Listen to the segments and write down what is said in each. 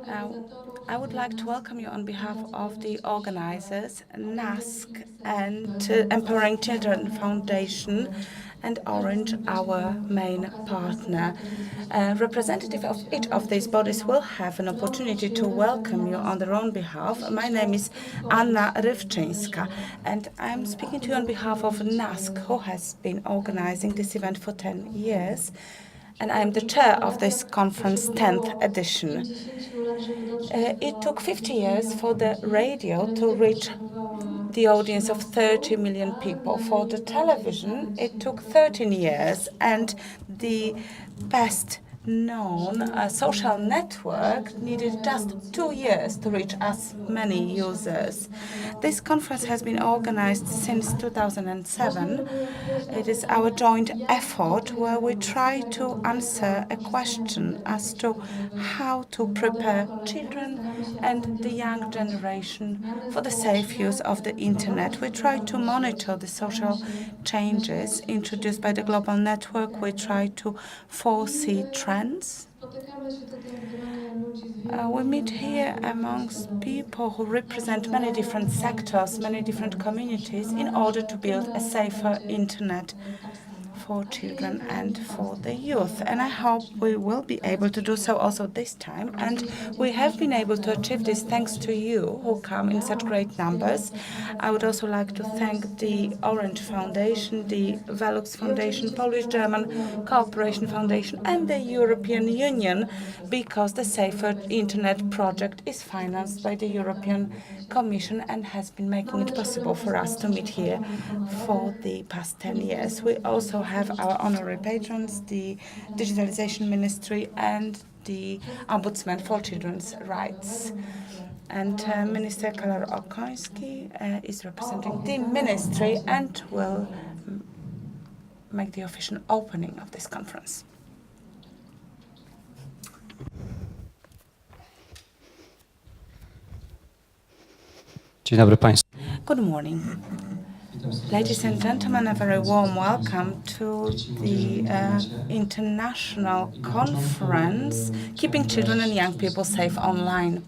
Uh, I would like to welcome you on behalf of the organizers, NASC and Empowering Children Foundation, and Orange, our main partner. A representative of each of these bodies will have an opportunity to welcome you on their own behalf. My name is Anna Rywczyńska, and I'm speaking to you on behalf of NASC, who has been organizing this event for 10 years. And I am the chair of this conference 10th edition. It took 50 years for the radio to reach the audience of 30 million people. For the television, it took 13 years, and the best known social network needed just 2 years to reach as many users. This conference has been organized since 2007. It is our joint effort where we try to answer a question as to how to prepare children and the young generation for the safe use of the internet. We try to monitor the social changes introduced by the global network. We try to foresee trends. We meet here amongst people who represent many different sectors, many different communities, in order to build a safer internet for children and for the youth. And I hope we will be able to do so also this time. And we have been able to achieve this thanks to you who come in such great numbers. I would also like to thank the Orange Foundation, the Velux Foundation, Polish-German Cooperation Foundation, and the European Union, because the Safer Internet project is financed by the European Commission and has been making it possible for us to meet here for the past 10 years. We also have our honorary patrons, the Digitalization Ministry and the Ombudsman for Children's Rights. And Minister Kalar Okoński is representing the ministry and will make the official opening of this conference. Dzień dobry Państwu. Good morning. Ladies and gentlemen, a very warm welcome to the international conference Keeping Children and Young People Safe Online.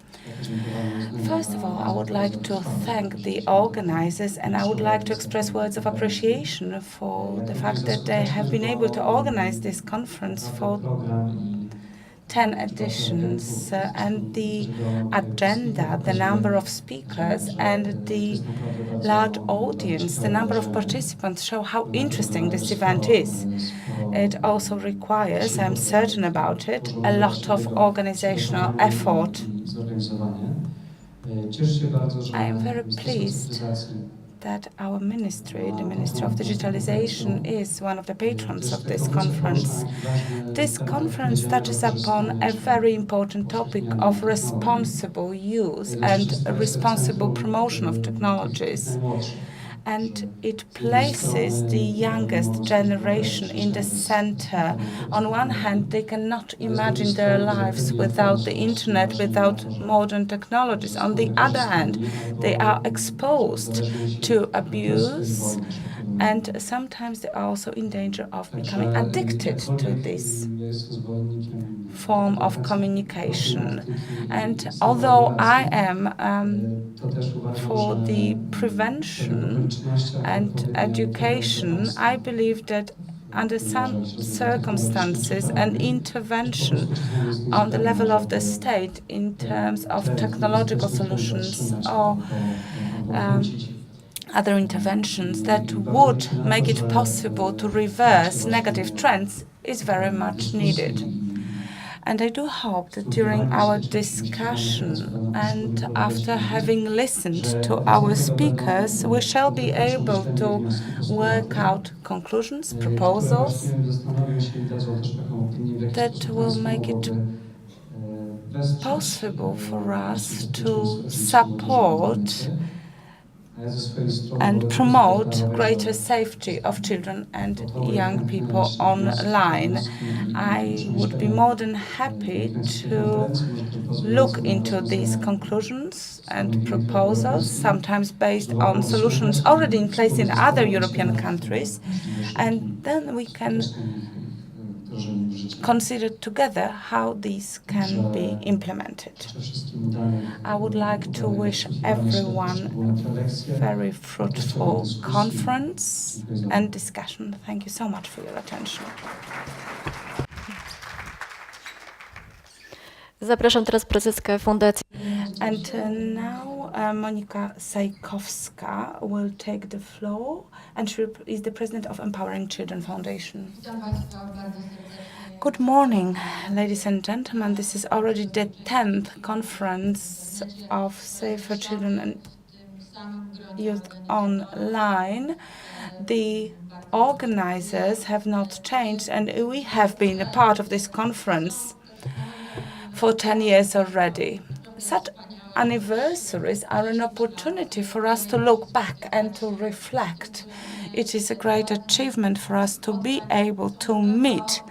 First of all, I would like to thank the organizers, and I would like to express words of appreciation for the fact that they have been able to organize this conference for 10 editions, and the agenda, the number of speakers, and the large audience, the number of participants show how interesting this event is. It also requires, I'm certain about it, a lot of organizational effort. I am very pleased that our ministry, the Ministry of Digitalization, is one of the patrons of this conference. This conference touches upon a very important topic of responsible use and responsible promotion of technologies. And it places the youngest generation in the center. On one hand, they cannot imagine their lives without the internet, without modern technologies. On the other hand, they are exposed to abuse, and sometimes they are also in danger of becoming addicted to this form of communication. And although I am for the prevention and education, I believe that under some circumstances, an intervention on the level of the state in terms of technological solutions or other interventions that would make it possible to reverse negative trends is very much needed. And I do hope that during our discussion and after having listened to our speakers, we shall be able to work out conclusions, proposals that will make it possible for us to support and promote greater safety of children and young people online. I would be more than happy to look into these conclusions and proposals, sometimes based on solutions already in place in other European countries, and then we can consider together how these can be implemented. I would like to wish everyone a very fruitful conference and discussion. Thank you so much for your attention. Zapraszam teraz prezeskę Fundacji. And now Monika Sajkowska will take the floor, and she is the president of Empowering Children Foundation. Good morning, ladies and gentlemen. This is already the 10th conference of Safer Children and Youth Online. The organizers have not changed, and we have been a part of this conference for 10 years already. Such anniversaries are an opportunity for us to look back and to reflect. It is a great achievement for us to be able to meet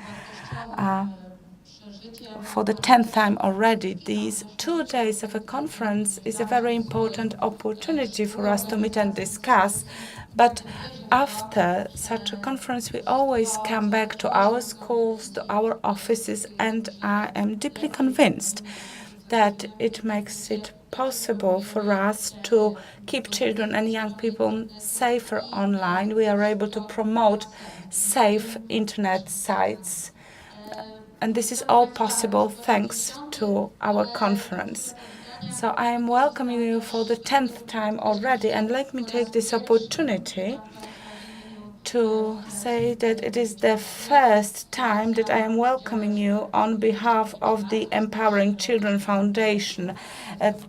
for the 10th time already. These 2 days of a conference is a very important opportunity for us to meet and discuss. But after such a conference, we always come back to our schools, to our offices, and I am deeply convinced that it makes it possible for us to keep children and young people safer online. We are able to promote safe internet sites. And this is all possible thanks to our conference. So I am welcoming you for the 10th time already, and let me take this opportunity to say that it is the first time that I am welcoming you on behalf of the Empowering Children Foundation.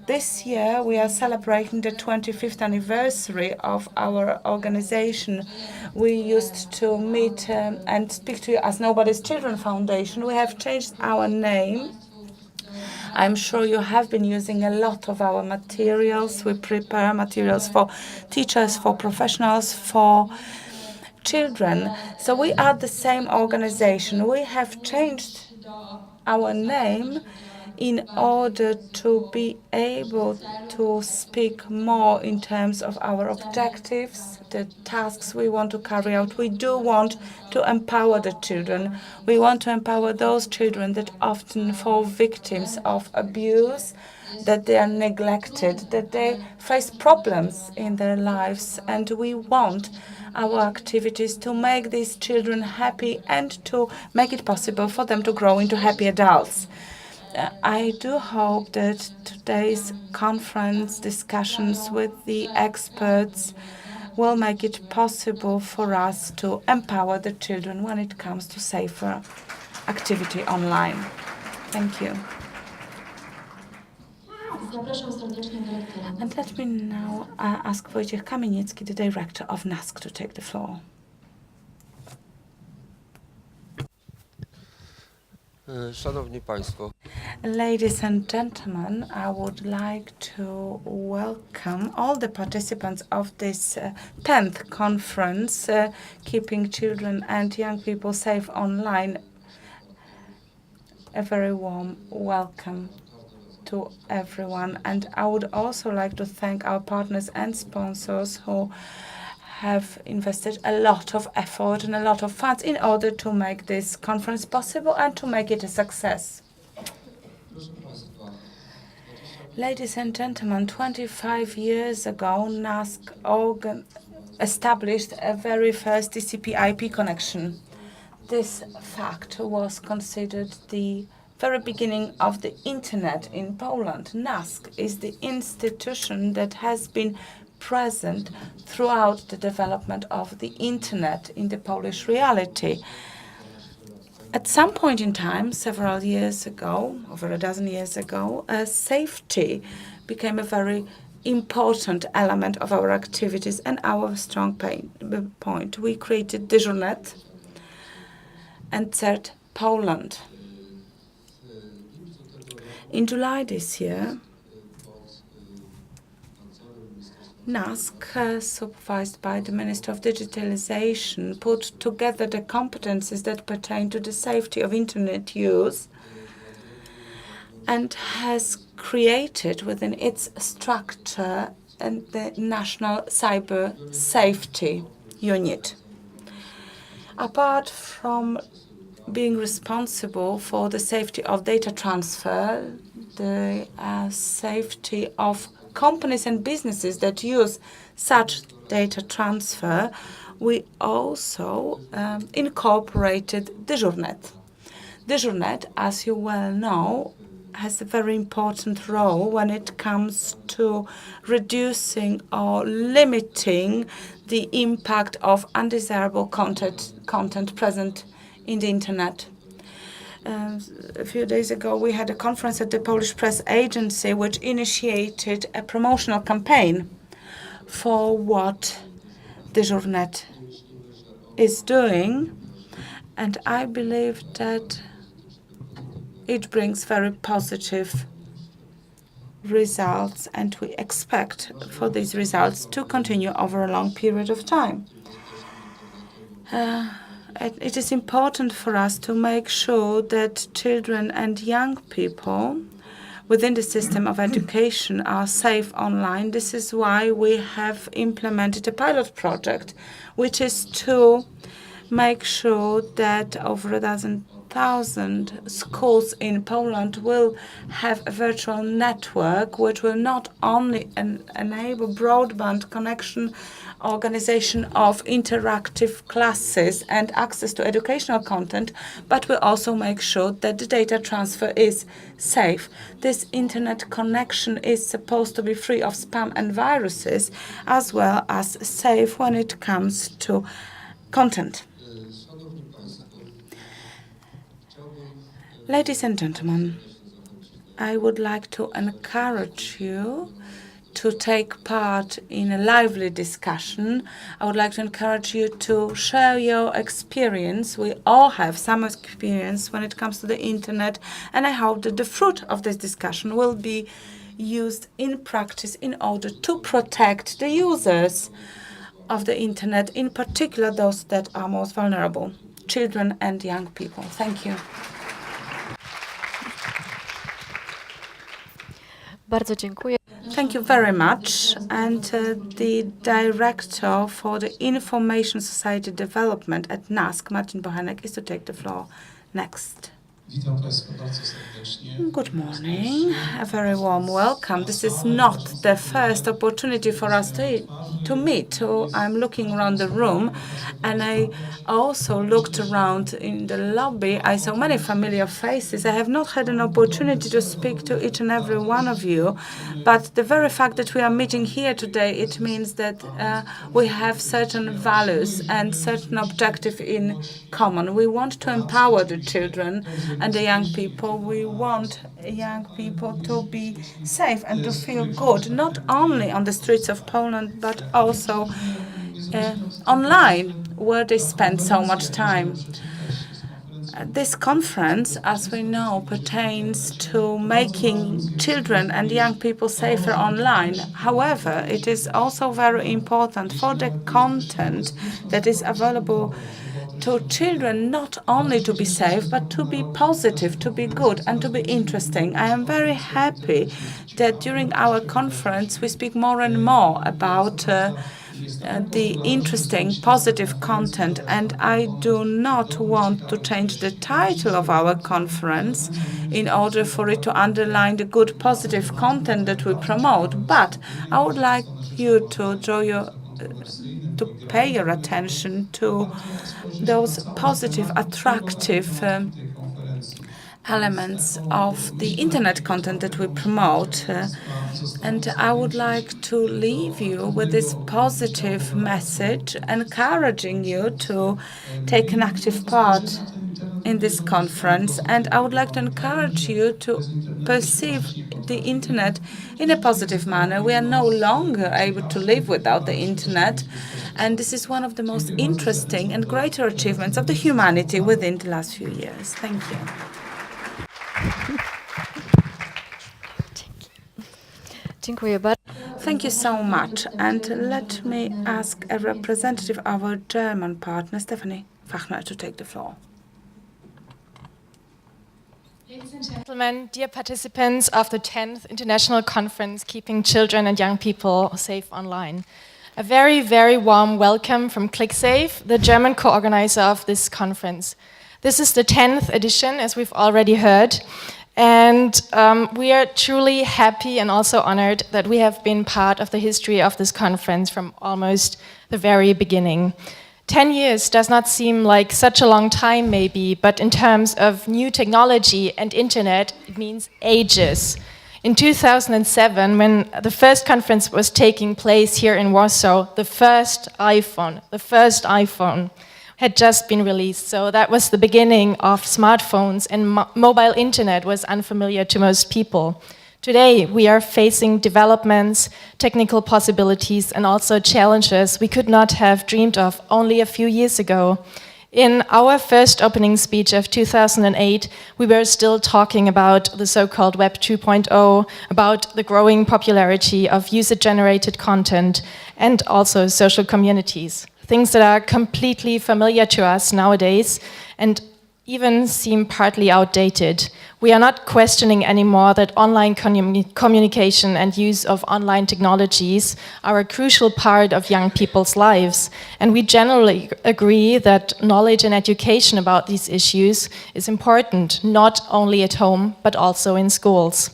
This year we are celebrating the 25th anniversary of our organization. We used to meet and speak to you as Nobody's Children Foundation. We have changed our name. I'm sure you have been using a lot of our materials. We prepare materials for teachers, for professionals, for children. So we are the same organization. We have changed our name in order to be able to speak more in terms of our objectives, the tasks we want to carry out. We do want to empower the children. We want to empower those children that often fall victims of abuse, that they are neglected, that they face problems in their lives, and we want our activities to make these children happy and to make it possible for them to grow into happy adults. I do hope that today's conference discussions with the experts will make it possible for us to empower the children when it comes to safer activity online. Thank you. And let me now ask Wojciech Kamieniecki, the director of NASK, to take the floor. Szanowni Państwo. Ladies and gentlemen, I would like to welcome all the participants of this 10th conference, Keeping Children and Young People Safe Online. A very warm welcome to everyone. And I would also like to thank our partners and sponsors who have invested a lot of effort and a lot of funds in order to make this conference possible and to make it a success. Ladies and gentlemen, 25 years ago, NASK established a very first TCP/IP connection. This fact was considered the very beginning of the internet in Poland. NASK is the institution that has been present throughout the development of the internet in the Polish reality. At some point in time, several years ago, over a dozen years ago, safety became a very important element of our activities and our strong point. We created DyżurNet and CERT Poland. In July this year, NASK, supervised by the Minister of Digitalization, put together the competences that pertain to the safety of internet use and has created within its structure the National Cyber Safety Unit. Apart from being responsible for the safety of data transfer, the safety of companies and businesses that use such data transfer, we also incorporated DyżurNet. DyżurNet, as you well know, has a very important role when it comes to reducing or limiting the impact of undesirable content present in the internet. A few days ago, we had a conference at the Polish Press Agency, which initiated a promotional campaign for what DyżurNet is doing, and I believe that it brings very positive results, and we expect for these results to continue over a long period of time. It is important for us to make sure that children and young people within the system of education are safe online. This is why we have implemented a pilot project, which is to make sure that over 1,000 schools in Poland will have a virtual network, which will not only enable broadband connection, organization of interactive classes and access to educational content, but will also make sure that the data transfer is safe. This internet connection is supposed to be free of spam and viruses, as well as safe when it comes to content. Ladies and gentlemen, I would like to encourage you to take part in a lively discussion. I would like to encourage you to share your experience. We all have some experience when it comes to the internet, and I hope that the fruit of this discussion will be used in practice in order to protect the users of the internet, in particular those that are most vulnerable, children and young people. Thank you. Bardzo dziękuję. Thank you very much. And the director for the Information Society Development at NASK, Marcin Bochenek, is to take the floor next. Good morning. A very warm welcome. This is not the first opportunity for us to meet. So I'm looking around the room, and I also looked around in the lobby. I saw many familiar faces. I have not had an opportunity to speak to each and every one of you, but the very fact that we are meeting here today, it means that we have certain values and certain objectives in common. We want to empower the children and the young people. We want young people to be safe and to feel good, not only on the streets of Poland, but also online, where they spend so much time. This conference, as we know, pertains to making children and young people safer online. However, it is also very important for the content that is available to children not only to be safe, but to be positive, to be good, and to be interesting. I am very happy that during our conference we speak more and more about the interesting, positive content, and I do not want to change the title of our conference in order for it to underline the good, positive content that we promote, but I would like you to pay your attention to those positive, attractive elements of the internet content that we promote. And I would like to leave you with this positive message, encouraging you to take an active part in this conference. And I would like to encourage you to perceive the internet in a positive manner. We are no longer able to live without the internet. And this is one of the most interesting and greater achievements of the humanity within the last few years. Thank you. Dziękuję bardzo. Thank you so much. And let me ask a representative of our German partner, Stephanie Fachner, to take the floor. Ladies and gentlemen, dear participants of the 10th International Conference Keeping Children and Young People Safe Online, a very, very warm welcome from ClickSafe, the German co-organizer of this conference. This is the 10th edition, as we've already heard. And we are truly happy and also honored that we have been part of the history of this conference from almost the very beginning. 10 years does not seem like such a long time maybe, but in terms of new technology and internet, it means ages. In 2007, when the first conference was taking place here in Warsaw, the first iPhone had just been released. So that was the beginning of smartphones, and mobile internet was unfamiliar to most people. Today, we are facing developments, technical possibilities, and also challenges we could not have dreamed of only a few years ago. In our first opening speech of 2008, we were still talking about the so-called Web 2.0, about the growing popularity of user-generated content, and also social communities. Things that are completely familiar to us nowadays and even seem partly outdated. We are not questioning anymore that online communication and use of online technologies are a crucial part of young people's lives. And we generally agree that knowledge and education about these issues is important, not only at home, but also in schools.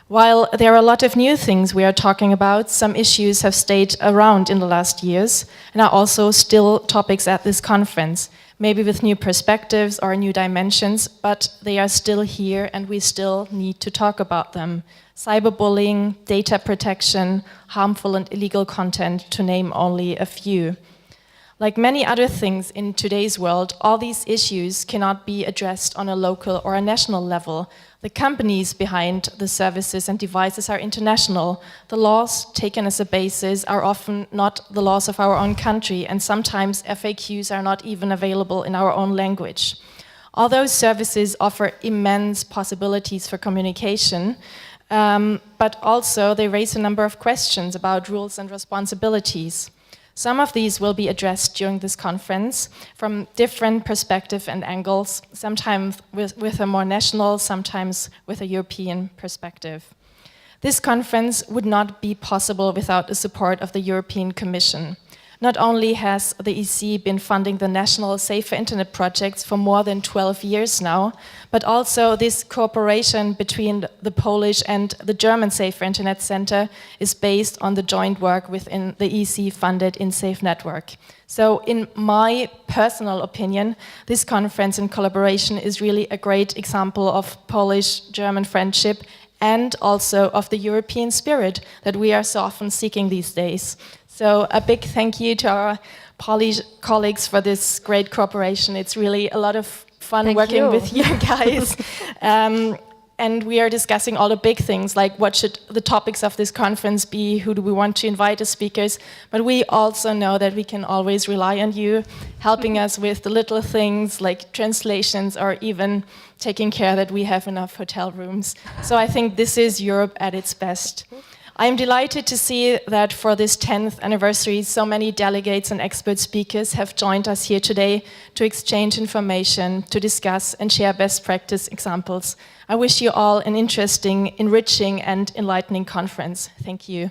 While there are a lot of new things we are talking about, some issues have stayed around in the last years and are also still topics at this conference, maybe with new perspectives or new dimensions, but they are still here and we still need to talk about them. Cyberbullying, data protection, harmful and illegal content, to name only a few. Like many other things in today's world, all these issues cannot be addressed on a local or a national level. The companies behind the services and devices are international. The laws taken as a basis are often not the laws of our own country, and sometimes FAQs are not even available in our own language. All those services offer immense possibilities for communication, but also they raise a number of questions about rules and responsibilities. Some of these will be addressed during this conference from different perspectives and angles, sometimes with a more national, sometimes with a European perspective. This conference would not be possible without the support of the European Commission. Not only has the EC been funding the national Safer Internet projects for more than 12 years now, but also this cooperation between the Polish and the German Safer Internet Center is based on the joint work within the EC-funded InSafe network. So in my personal opinion, this conference in collaboration is really a great example of Polish-German friendship and also of the European spirit that we are so often seeking these days. So a big thank you to our Polish colleagues for this great cooperation. It's really a lot of fun working with you guys. And we are discussing all the big things, like what should the topics of this conference be, who do we want to invite as speakers, but we also know that we can always rely on you, helping us with the little things like translations or even taking care that we have enough hotel rooms. So I think this is Europe at its best. I'm delighted to see that for this 10th anniversary, so many delegates and expert speakers have joined us here today to exchange information, to discuss and share best practice examples. I wish you all an interesting, enriching and enlightening conference. Thank you.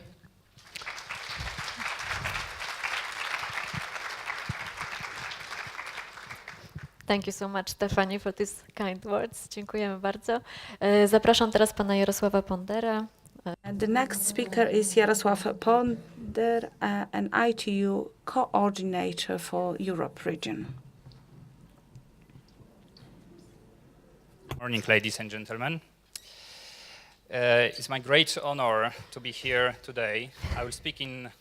Thank you so much, Stefanie, for these kind words. Dziękujemy bardzo. Zapraszam teraz pana Jarosława Pondera. And the next speaker is Jarosław Ponder, an ITU coordinator for Europe region. Morning, ladies and gentlemen. It's my great honor to be here today. I will speak in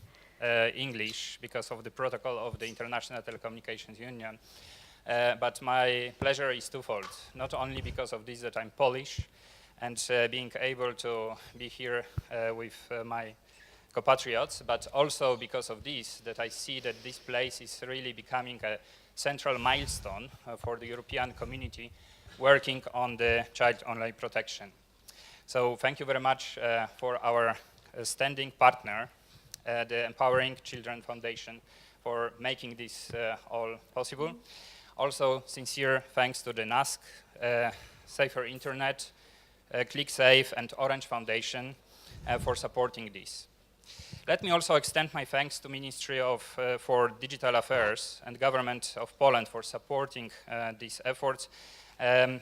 English because of the protocol of the International Telecommunications Union. But my pleasure is twofold, not only because of this that I'm Polish, and being able to be here with my compatriots, but also because of this, that I see that this place is really becoming a central milestone for the European community working on the child online protection. So thank you very much for our standing partner, the Empowering Children Foundation, for making this all possible. Also, sincere thanks to the NASC, Safer Internet, ClickSafe and Orange Foundation for supporting this. Let me also extend my thanks to Ministry for Digital Affairs and Government of Poland for supporting these efforts and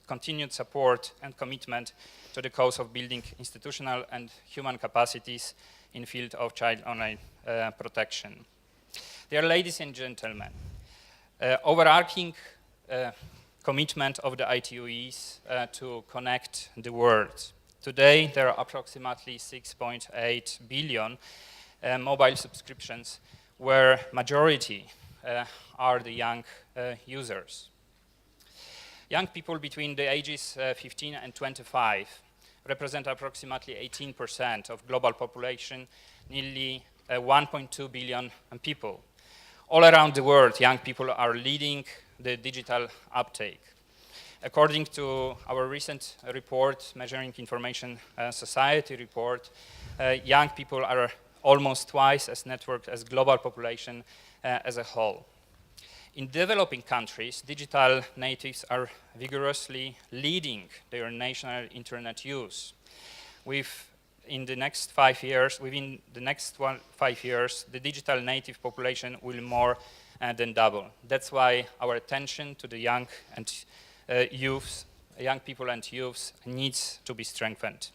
continued support and commitment to the cause of building institutional and human capacities in field of child online protection. Dear ladies and gentlemen, overarching commitment of the ITU is to connect the world. Today, there are approximately 6.8 billion mobile subscriptions, where majority are the young users. Young people between the ages 15 and 25 represent approximately 18% of global population, nearly 1.2 billion people. All around the world, young people are leading the digital uptake. According to our recent report, Measuring Information Society report, young people are almost twice as networked as global population as a whole. In developing countries, digital natives are vigorously leading their national internet use. Within the next 5 years, the digital native population will more than double. That's why our attention to the young people and youths needs to be strengthened.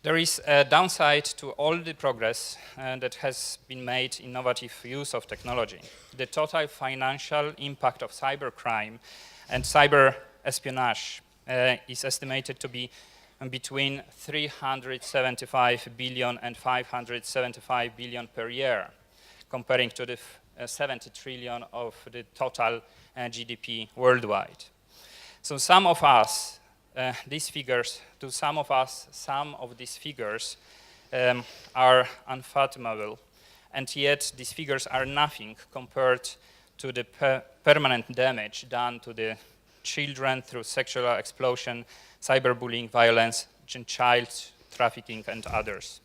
There is a downside to all the progress that has been made in innovative use of technology. The total financial impact of cybercrime and cyber espionage is estimated to be between 375 billion and 575 billion per year, comparing to the 70 trillion of the total GDP worldwide. So some of these figures are unfathomable, and yet these figures are nothing compared to the permanent damage done to the children through sexual exploitation, cyberbullying, violence, child trafficking, and others.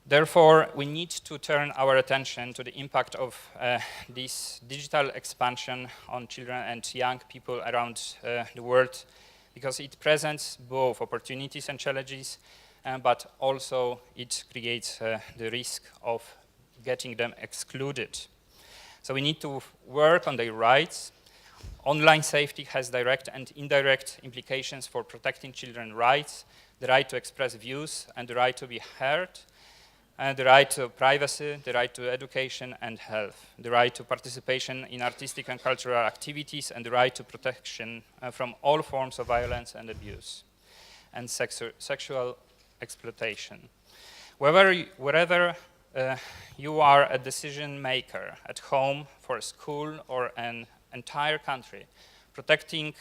Therefore, we need to turn our attention to the impact of this digital expansion on children and young people around the world, because it presents both opportunities and challenges, but also it creates the risk of getting them excluded. So we need to work on their rights. Online safety has direct and indirect implications for protecting children's rights, the right to express views and the right to be heard, and the right to privacy, the right to education and health, the right to participation in artistic and cultural activities, and the right to protection from all forms of violence and abuse, and sexual exploitation. Wherever you are a decision maker, at home, for a school, or an entire country, protecting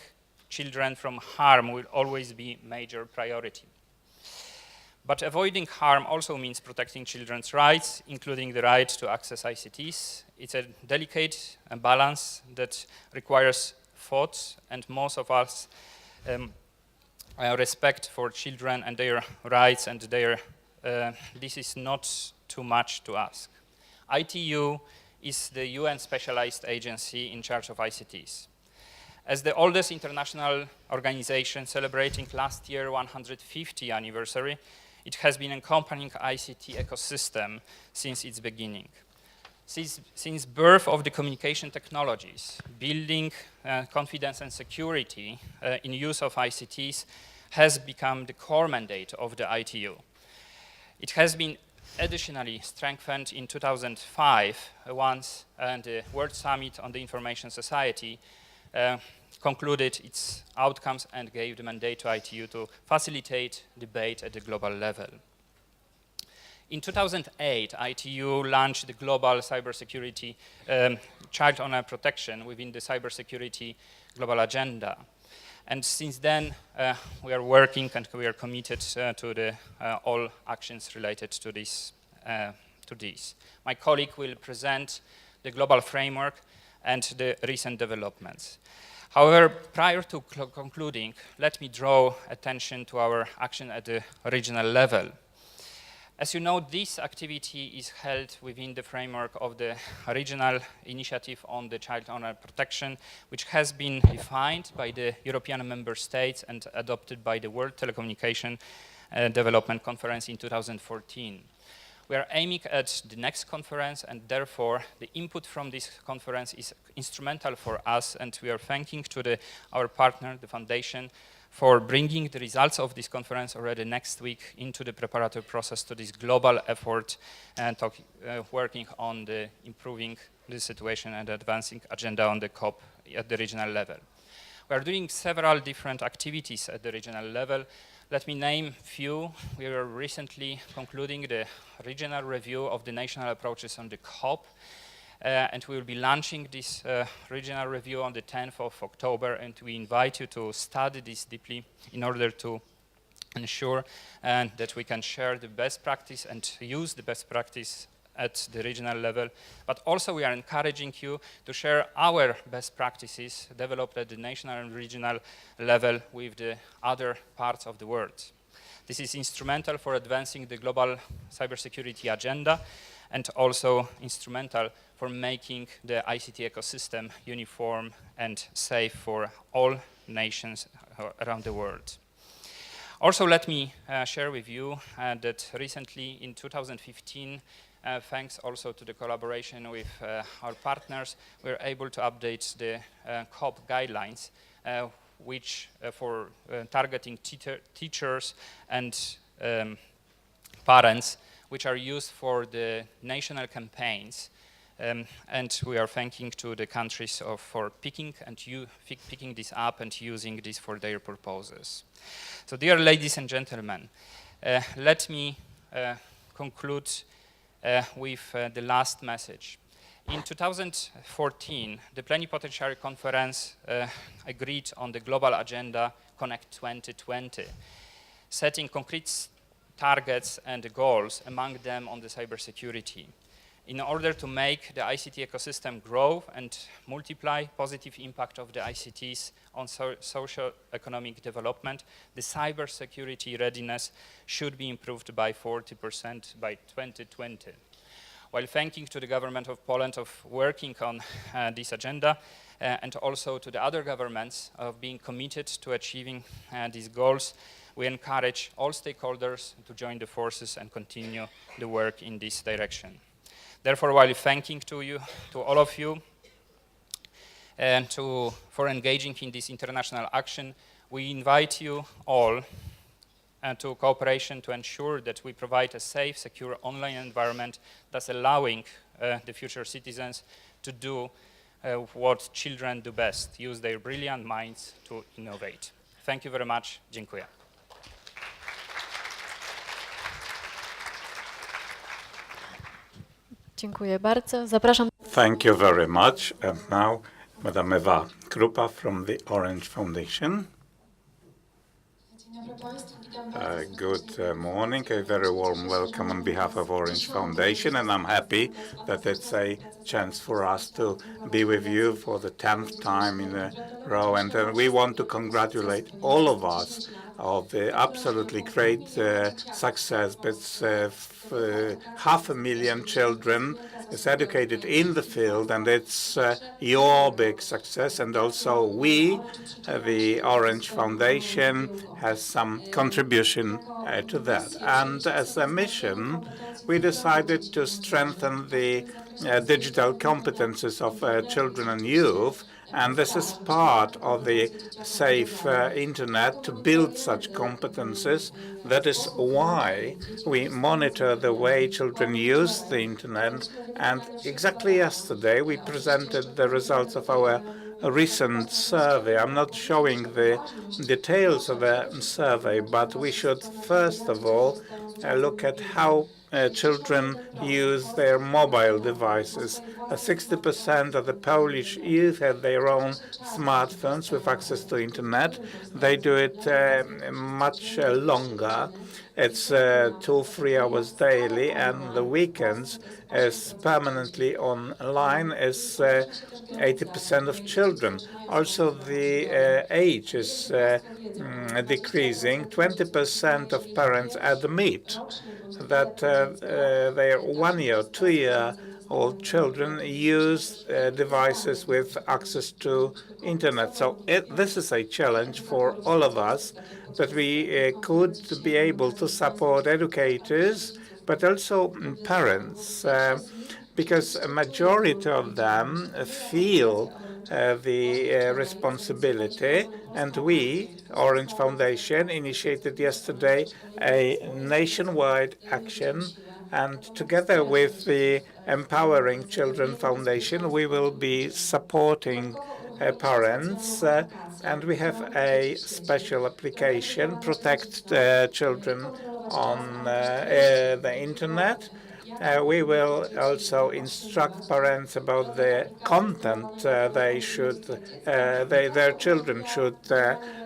children from harm will always be a major priority. But avoiding harm also means protecting children's rights, including the right to access ICTs. It's a delicate balance that requires thought, and most of us respect for children and their rights, and this is not too much to ask. ITU is the UN specialized agency in charge of ICTs. As the oldest international organization celebrating last year 150th anniversary, it has been accompanying ICT ecosystem since its beginning. Since birth of the communication technologies, building confidence and security in use of ICTs has become the core mandate of the ITU. It has been additionally strengthened in 2005 once the World Summit on the Information Society concluded its outcomes and gave the mandate to ITU to facilitate debate at the global level. In 2008, ITU launched the global cybersecurity child online protection within the cybersecurity global agenda. And since then, we are working and we are committed to the all actions related to this. My colleague will present the global framework and the recent developments. However, prior to concluding, let me draw attention to our action at the regional level. As you know, this activity is held within the framework of the regional initiative on the child online protection, which has been defined by the European member states and adopted by the World Telecommunication Development Conference in 2014. We are aiming at the next conference, and therefore the input from this conference is instrumental for us, and we are thanking to our partner, the foundation, for bringing the results of this conference already next week into the preparatory process to this global effort and working on the improving the situation and advancing agenda on the COP at the regional level. We are doing several different activities at the regional level. Let me name a few. We are recently concluding the regional review of the national approaches on the COP. And we will be launching this regional review on the 10th of October, and we invite you to study this deeply in order to ensure that we can share the best practice and use the best practice at the regional level. But also we are encouraging you to share our best practices developed at the national and regional level with the other parts of the world. This is instrumental for advancing the global cybersecurity agenda, and also instrumental for making the ICT ecosystem uniform and safe for all nations around the world. Also, let me share with you that recently in 2015, thanks also to the collaboration with our partners, we were able to update the COP guidelines, which for targeting teachers and parents, which are used for the national campaigns. And we are thanking to the countries for picking this up and using this for their purposes. So dear ladies and gentlemen, let me conclude with the last message. In 2014, the Plenipotentiary Conference agreed on the global agenda Connect 2020, setting concrete targets and goals, among them on the cybersecurity. In order to make the ICT ecosystem grow and multiply positive impact of the ICTs on socio-economic development, the cybersecurity readiness should be improved by 40% by 2020. While thanking to the government of Poland of working on this agenda, and also to the other governments of being committed to achieving these goals, we encourage all stakeholders to join the forces and continue the work in this direction. Therefore, while thanking to all of you, and for engaging in this international action, we invite you all to cooperation to ensure that we provide a safe, secure online environment that's allowing the future citizens to do what children do best, use their brilliant minds to innovate. Thank you very much. Dziękuję. Dziękuję bardzo. Zapraszam. Thank you very much. And now, Madame Eva Krupa from the Orange Foundation. Good morning, a very warm welcome on behalf of Orange Foundation, and I'm happy that it's a chance for us to be with you for the 10th time in a row, and we want to congratulate all of us of the absolutely great success. But 500,000 children is educated in the field, and it's your big success. And also we, the Orange Foundation, has some contribution to that. And as a mission, we decided to strengthen the digital competences of children and youth. And this is part of the safe internet to build such competences. That is why we monitor the way children use the internet. And exactly yesterday, we presented the results of our recent survey. I'm not showing the details of the survey, but we should first of all look at how children use their mobile devices. 60% of the Polish youth have their own smartphones with access to internet. They do it much longer. It's 2-3 hours daily, and the weekends is permanently online is 80% of children. Also, the age is decreasing. 20% of parents admit that their 1-year, 2-year all children use devices with access to internet. So this is a challenge for all of us, that we could be able to support educators, but also parents, because a majority of them feel the responsibility. And we, Orange Foundation, initiated yesterday a nationwide action, and together with the Empowering Children Foundation, we will be supporting parents, and we have a special application, Protect Children on the Internet. We will also instruct parents about the content their children should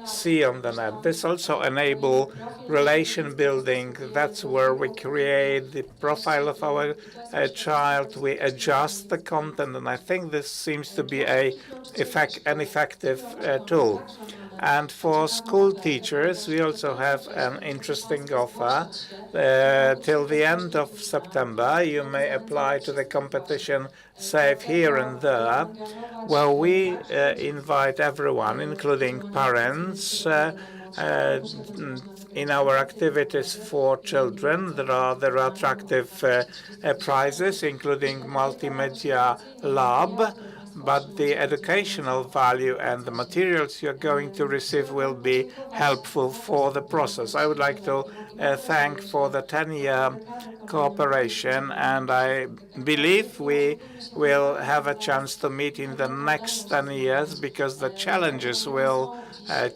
see on the net. This also enable relation building. That's where we create the profile of our child. We adjust the content, and I think this seems to be an effective tool. And for school teachers, we also have an interesting offer. Till the end of September, you may apply to the competition Save Here and There, where we invite everyone, including parents, in our activities for children. There are attractive prizes, including multimedia lab, but the educational value and the materials you're going to receive will be helpful for the process. I would like to thank for the 10-year cooperation, and I believe we will have a chance to meet in the next 10 years, because the challenges will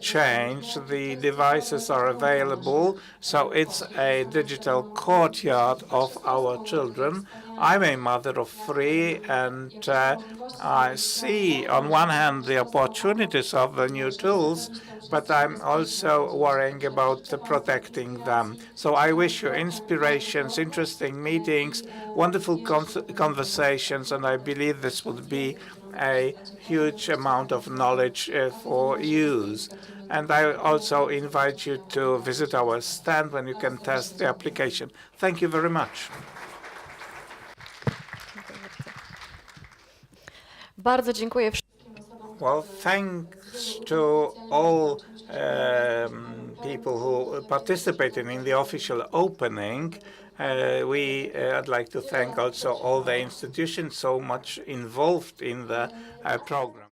change. The devices are available, so it's a digital courtyard of our children. I'm a mother of 3, and I see on one hand the opportunities of the new tools, but I'm also worrying about protecting them. So I wish you inspirations, interesting meetings, wonderful conversations, and I believe this would be a huge amount of knowledge for use. And I also invite you to visit our stand when you can test the application. Thank you very much. Bardzo dziękuję. Well, thanks to all people who participated in the official opening. I'd like to thank also all the institutions so much involved in the program.